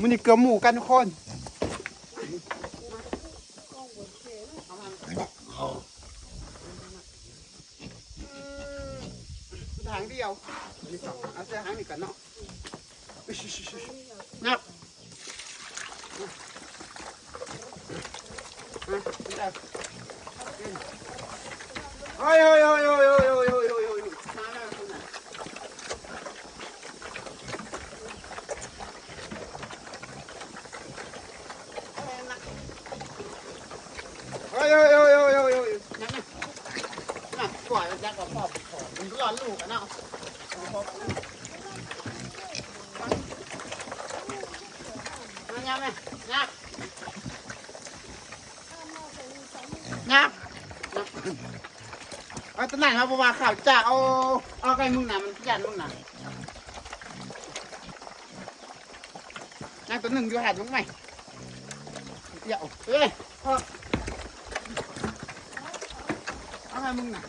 มันนี่เกลือหมูกันทุกคนทางเดียวนี่สองเอาเส้นหางนี่กันเนาะงับโอ้ยโอ้ยโอ้ยโอ้ยโอ้ยโอ้ยโอ้ยโอ้ยโอ้ยมาแล้วคุณน่ะโอ้ยโอ้ยโอ้ยโอ้ยโอ้ยโอ้ยนั่นน่ะน่ะปล่อยมันจะกับพ่อมันร้อนลูกกันเนาะงับไหมงับงับเอาตอนนั้นครับเพราะว่าข่าวจะเอาไก่มึงน่ะมันยันมึงน่ะนั่งตัวหนึ่งอยู่หัดมึงไหมเดี๋ยวเฮ้ยเอาไก่มึงน่ะ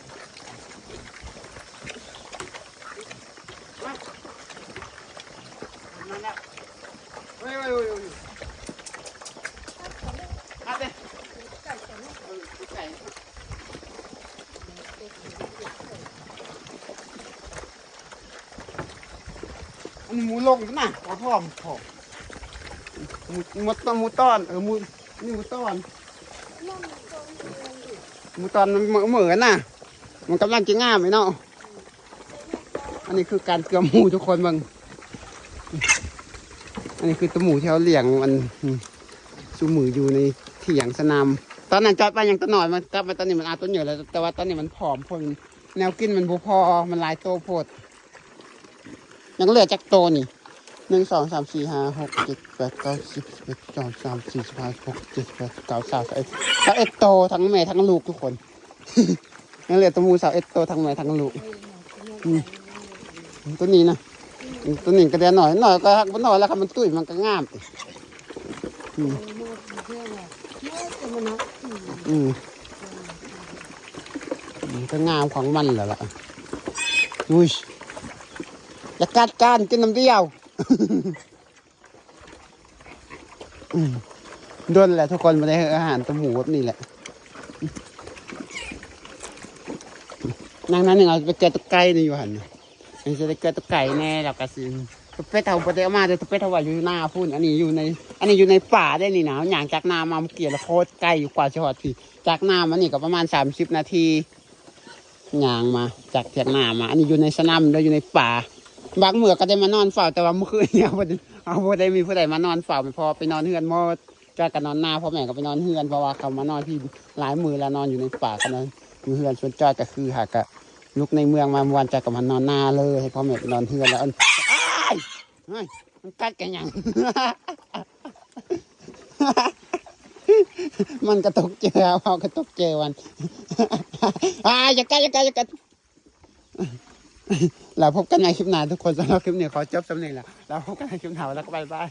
มาแล้วเฮ้ยเฮ้ยเฮ้ยเฮ้ยเอาไปไก่อันนี้หมูลงนะขอพ่อมขอหมูต้อนหมูนี่หมูต้อนหมูต้อนมันเหมือนน่ะมันกำลังจะง่ามไหมเนาะอันนี้คือการเกลือหมูทุกคนบ้างอันนี้คือตัวหมูที่เขาเลี้ยงมันซูมืออยู่ในเถียงสนามตอนนั้นจอดไปยังตัวหน่อยมันกลับมาตอนนี้มันอาตัวเหนือแล้วแต่ว่าตอนนี้มันผอมพอแนวกินมันบุพอมันลายโตโพดยังเหลือจากโตนี่1 2 3 4 5 6 7 8 9 10 11 12 13 14 15 16 17 18 19 21โตทั้งแม่ทั้งลูกทุกคนยังเหลือตัวหมู21โตทั้งแม่ทั้งลูกตัวนี้นะตัวนี้ก็เดียวหน่อยก็หักมันหน่อยแล้วครับมันตุ้ยมันก็งามก็งามของมันแหละล่ะอุ้ยจะกัดการกินน้ำเดียวโดนแหละทุกคนมาได้อาหารตัวหมูแบบนี้แหละนั่งหนึ่งเอาไปเกลือตัวไก่ในอยู่หันมันจะได้เกลือตัวไก่แน่แล้วก็สิตัวเป็ดเท่าประเดี๋ยวมาแต่ตัวเป็ดเท่าว่าอยู่หน้าพุ่นอันนี้อยู่ในป่าได้นี่หนาวอย่างจากนามาเกี่ยวแล้วโคตรไก่อยู่กว่าจังหวัดพี่จากนามันนี่ก็ประมาณ30 นาทีอย่างมาจากเถียงนามาอันนี้อยู่ในสนามแล้วอยู่ในป่าบางเมื่อก็ได้มานอนเฝ้าแต่ว่าเมื่อคืนเนี่ยเอาพอได้มีผู้ใดมานอนเฝ้าไม่พอไปนอนเฮือนหมดก็กันนอนหน้าพ่อแม่ก็ไปนอนเฮือนเพราะว่าเขามานอนที่หลายมือแล้วนอนอยู่ในป่ากันนอนอยู่เฮือนส่วนจ้อยก็คือหากะลุกในเมืองมาวันจะกับมันนอนหน้าเลยให้พ่อแม่ไปนอนเฮือนแล้วมันกัดกันยัง มันกระตุกเจอเอากระตุกเจอวันอย่ากัดเราพบกันในคลิปหน้าทุกคนสำหรับคลิปนี้ขอจบสำเร็จแล้วเราพบกันในคลิปหน้าแล้วก็บาย